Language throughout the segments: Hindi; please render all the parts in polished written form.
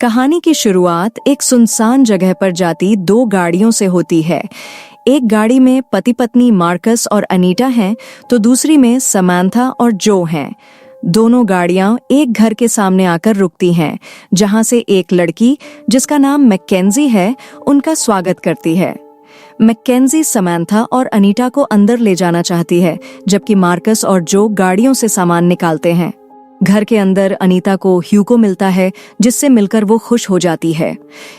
कहानी की शुरुआत एक सुनसान जगह पर जाती दो गाड़ियों से होती है। एक गाड़ी में पति पत्नी मार्कस और अनीटा हैं, तो दूसरी में समांथा और जो हैं। दोनों गाड़ियां एक घर के सामने आकर रुकती हैं, जहां से एक लड़की जिसका नाम मैकेंजी है उनका स्वागत करती है। मैकेंजी समांथा और अनीटा को अंदर ले जाना चाहती है, जबकि मार्कस और जो गाड़ियों से सामान निकालते हैं। घर के अंदर अनीता को ह्यूगो मिलता है, जिससे मिलकर वो खुश हो जाती है।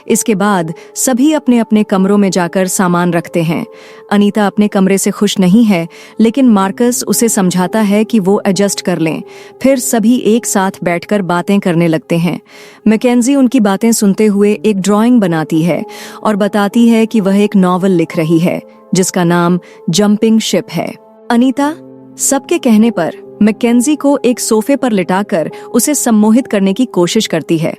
इसके बाद सभी अपने अपने कमरों में जाकर सामान रखते हैं। अनीता अपने कमरे से खुश नहीं है, लेकिन मार्कस उसे समझाता है कि वो एडजस्ट कर लें। फिर सभी एक साथ बैठकर बातें करने लगते हैं। मैकेंजी उनकी बातें सुनते हुए एक ड्राइंग बनाती है और बताती है कि वह एक नॉवल लिख रही है, जिसका नाम जंपिंग शिप है। अनीता सबके कहने पर मैकेंजी को एक सोफे पर लिटाकर उसे सम्मोहित करने की कोशिश करती है।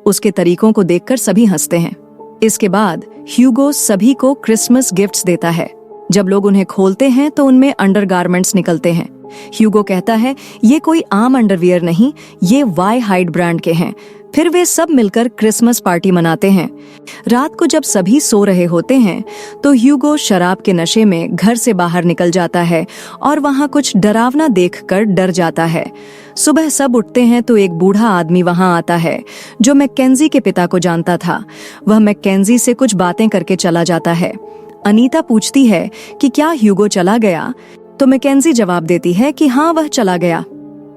उसके तरीकों को देखकर सभी हंसते हैं। इसके बाद ह्यूगो सभी को क्रिसमस गिफ्ट्स देता है। जब लोग उन्हें खोलते हैं तो उनमें अंडरगारमेंट्स निकलते हैं। ह्यूगो कहता है, ये कोई आम अंडरवियर नहीं, ये वाई हाइड ब्रांड के हैं। फिर वे सब मिलकर क्रिसमस पार्टी मनाते हैं। रात को जब सभी सो रहे होते हैं तो ह्यूगो शराब के नशे में घर से बाहर निकल जाता है और वहां कुछ डरावना देखकर डर जाता है। सुबह सब उठते हैं तो एक बूढ़ा आदमी वहां आता है, जो मैकेंजी के पिता को जानता था। वह मैकेंजी से कुछ बातें करके चला जाता है। अनीता पूछती है कि क्या ह्यूगो चला गया, तो मैकेंजी जवाब देती है कि हाँ, वह चला गया।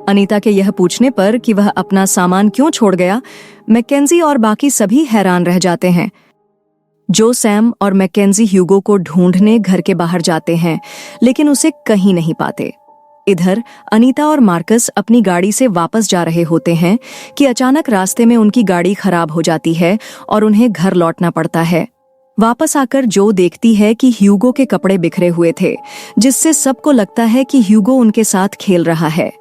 अनीता के यह पूछने पर कि वह अपना सामान क्यों छोड़ गया, मैकेंजी और बाकी सभी हैरान रह जाते हैं। जो, सैम और मैकेंजी ह्यूगो को ढूंढने घर के बाहर जाते हैं, लेकिन उसे कहीं नहीं पाते। इधर अनीता और मार्कस अपनी गाड़ी से वापस जा रहे होते हैं कि अचानक रास्ते में उनकी गाड़ी खराब हो जाती है और उन्हें घर लौटना पड़ता है। वापस आकर जो देखती है कि ह्यूगो के कपड़े बिखरे हुए थे, जिससे सबको लगता है कि ह्यूगो उनके साथ खेल रहा है।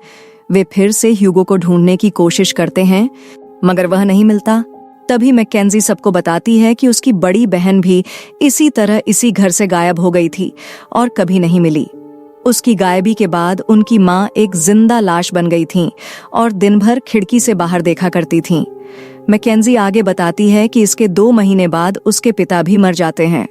वे फिर से ह्यूगो को ढूंढने की कोशिश करते हैं, मगर वह नहीं मिलता। तभी मैकेंजी सबको बताती है कि उसकी बड़ी बहन भी इसी तरह इसी घर से गायब हो गई थी और कभी नहीं मिली। उसकी गायबी के बाद उनकी माँ एक जिंदा लाश बन गई थी और दिन भर खिड़की से बाहर देखा करती थी। मैकेंजी आगे बताती है कि इसके 2 महीने बाद उसके पिता भी मर जाते हैं।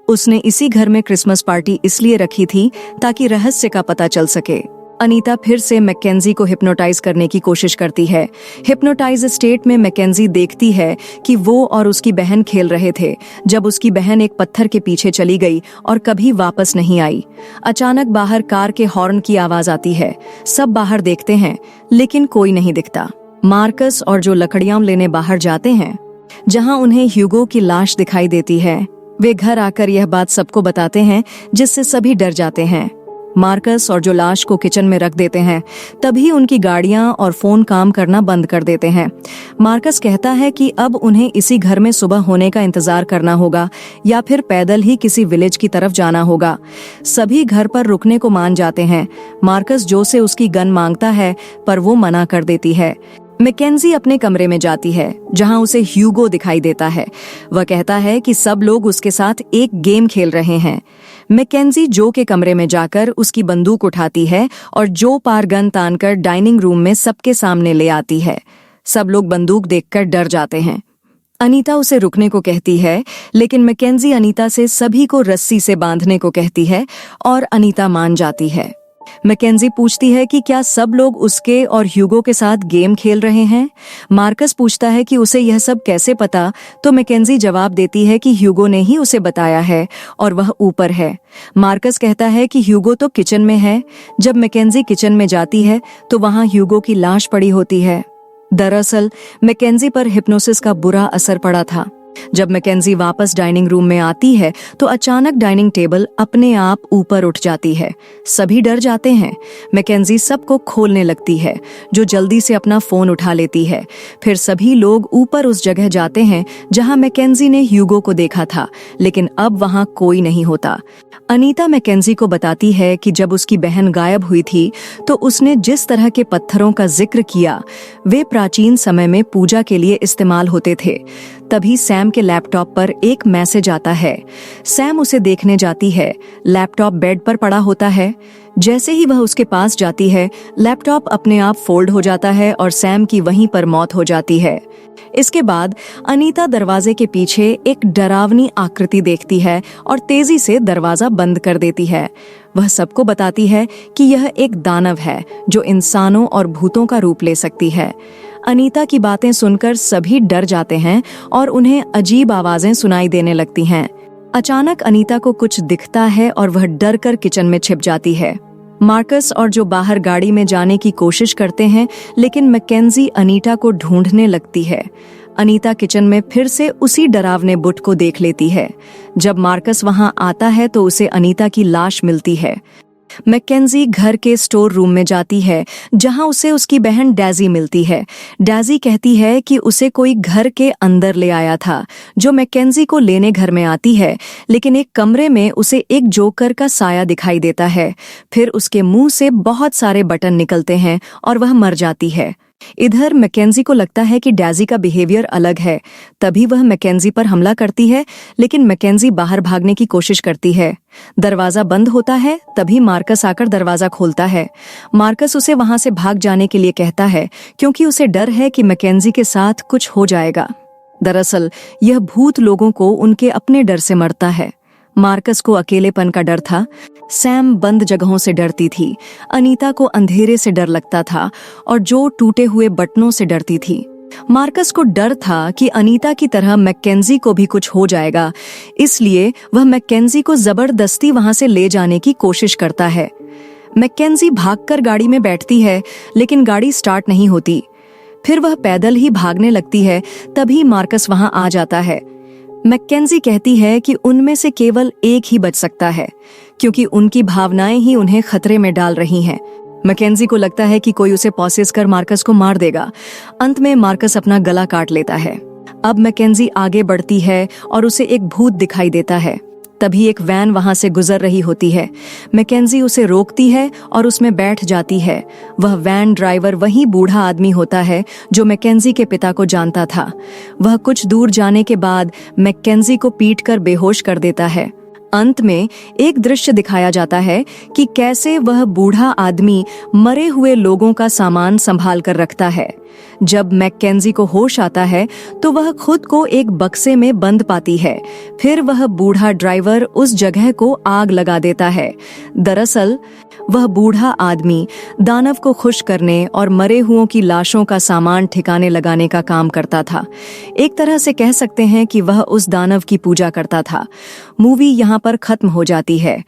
उसने इसी घर में क्रिसमस पार्टी इसलिए रखी थी ताकि रहस्य का पता चल सके। अनीता फिर से मैकेंजी को हिप्नोटाइज करने की कोशिश करती है। हिप्नोटाइज स्टेट में मैकेंजी देखती है कि वो और उसकी बहन खेल रहे थे, जब उसकी बहन एक पत्थर के पीछे चली गई और कभी वापस नहीं आई। अचानक बाहर कार के हॉर्न की आवाज आती है। सब बाहर देखते हैं, लेकिन कोई नहीं दिखता। मार्कस और जो लकड़ियां लेने बाहर जाते हैं, जहां उन्हें ह्यूगो की लाश दिखाई देती है। वे घर आकर यह बात सबको बताते हैं, जिससे सभी डर जाते हैं। मार्कस और जो लाश को किचन में रख देते हैं, तभी उनकी गाड़ियां और फोन काम करना बंद कर देते हैं। मार्कस कहता है कि अब उन्हें इसी घर में सुबह होने का इंतजार करना होगा या फिर पैदल ही किसी विलेज की तरफ जाना होगा। सभी घर पर रुकने को मान जाते हैं। मार्कस जो से उसकी गन मांगता है, पर वो मना कर देती है। मैकेंजी अपने कमरे में जाती है, जहां उसे ह्यूगो दिखाई देता है। वह कहता है कि सब लोग उसके साथ एक गेम खेल रहे हैं। मैकेंजी जो के कमरे में जाकर उसकी बंदूक उठाती है और जो पार गन तानकर डाइनिंग रूम में सबके सामने ले आती है। सब लोग बंदूक देखकर डर जाते हैं। अनीता उसे रुकने को कहती है, लेकिन मैकेंजी अनीता से सभी को रस्सी से बांधने को कहती है और अनीता मान जाती है। मैकेंजी पूछती है कि क्या सब लोग उसके और ह्यूगो के साथ गेम खेल रहे हैं। मार्कस पूछता है कि उसे यह सब कैसे पता, तो मैकेंजी जवाब देती है कि ह्यूगो ने ही उसे बताया है और वह ऊपर है। मार्कस कहता है कि ह्यूगो तो किचन में है। जब मैकेंजी किचन में जाती है तो वहां ह्यूगो की लाश पड़ी होती है। दरअसल मैकेंजी पर हिप्नोसिस का बुरा असर पड़ा था। जब मैकेंजी वापस डाइनिंग रूम में आती है तो अचानक डाइनिंग टेबल अपने आप ऊपर उठ जाती है। सभी डर जाते हैं। मैकेंजी सबको खोलने लगती है, जो जल्दी से अपना फोन उठा लेती है। फिर सभी लोग ऊपर उस जगह जाते हैं जहां मैकेंजी ने ह्यूगो को देखा था, लेकिन अब वहां कोई नहीं होता। अनीता मैकेंजी को बताती है कि जब उसकी बहन गायब हुई थी तो उसने जिस तरह के पत्थरों का जिक्र किया, वे प्राचीन समय में पूजा के लिए इस्तेमाल होते थे। तभी सैम सैम के लैपटॉप पर एक मैसेज आता है। सैम उसे देखने जाती है। लैपटॉप बेड पर पड़ा होता है। जैसे ही वह उसके पास जाती है, लैपटॉप अपने आप फोल्ड हो जाता है और सैम की वहीं पर मौत हो जाती है। इसके बाद अनीता दरवाजे के पीछे एक डरावनी आकृति देखती है और तेजी से दरवाजा बंद कर देती है। वह सबको बताती है कि यह एक दानव है जो इंसानों और भूतों का रूप ले सकती है। अनीता की बातें सुनकर सभी डर जाते हैं और उन्हें अजीब आवाजें सुनाई देने लगती हैं। अचानक अनीता को कुछ दिखता है और वह डर कर किचन में छिप जाती है। मार्कस और जो बाहर गाड़ी में जाने की कोशिश करते हैं, लेकिन मैकेंजी अनीता को ढूंढने लगती है। अनीता किचन में फिर से उसी डरावने बुट को देख लेती है। जब मार्कस वहां आता है तो उसे अनीता की लाश मिलती है। मैकेंजी घर के स्टोर रूम में जाती है जहां उसे उसकी बहन डेजी मिलती है। डेजी कहती है कि उसे कोई घर के अंदर ले आया था, जो मैकेंजी को लेने घर में आती है, लेकिन एक कमरे में उसे एक जोकर का साया दिखाई देता है। फिर उसके मुंह से बहुत सारे बटन निकलते हैं और वह मर जाती है। इधर मैकेंजी को लगता है कि डेजी का बिहेवियर अलग है। तभी वह मैकेंजी पर हमला करती है, लेकिन मैकेंजी बाहर भागने की कोशिश करती है। दरवाजा बंद होता है, तभी मार्कस आकर दरवाजा खोलता है। मार्कस उसे वहां से भाग जाने के लिए कहता है, क्योंकि उसे डर है कि मैकेंजी के साथ कुछ हो जाएगा। दरअसल यह भूत लोगों को उनके अपने डर से मरता है। मार्कस को अकेलेपन का डर था। सैम बंद जगहों से डरती थी। अनीता को अंधेरे से डर लगता था और जो टूटे हुए बटनों से डरती थी। मार्कस को डर था कि अनीता की तरह मैकेंजी को भी कुछ हो जाएगा, इसलिए वह मैकेंजी को जबरदस्ती वहां से ले जाने की कोशिश करता है। मैकेंजी भागकर गाड़ी में बैठती है, लेकिन गाड़ी स्टार्ट नहीं होती। फिर वह पैदल ही भागने लगती है। तभी मार्कस वहां आ जाता है। मैकेंजी कहती है कि उनमें से केवल एक ही बच सकता है, क्योंकि उनकी भावनाएं ही उन्हें खतरे में डाल रही हैं। मैकेंजी को लगता है कि कोई उसे पॉसेस कर मार्कस को मार देगा। अंत में मार्कस अपना गला काट लेता है। अब मैकेंजी आगे बढ़ती है और उसे एक भूत दिखाई देता है। तभी एक वैन वहां से गुजर रही होती है। मैकेंजी उसे रोकती है और उसमें बैठ जाती है। वह वैन ड्राइवर वही बूढ़ा आदमी होता है जो मैकेंजी के पिता को जानता था। वह कुछ दूर जाने के बाद मैकेंजी को पीटकर बेहोश कर देता है। अंत में एक दृश्य दिखाया जाता है कि कैसे वह बूढ़ा आदमी मरे हुए लोगों का सामान संभाल कर रखता है। जब मैकेंजी को होश आता है तो वह खुद को एक बक्से में बंद पाती है। फिर वह बूढ़ा ड्राइवर उस जगह को आग लगा देता है। दरअसल वह बूढ़ा आदमी दानव को खुश करने और मरे हुओं की लाशों का सामान ठिकाने लगाने का काम करता था। एक तरह से कह सकते हैं कि वह उस दानव की पूजा करता था। मूवी यहाँ पर खत्म हो जाती है।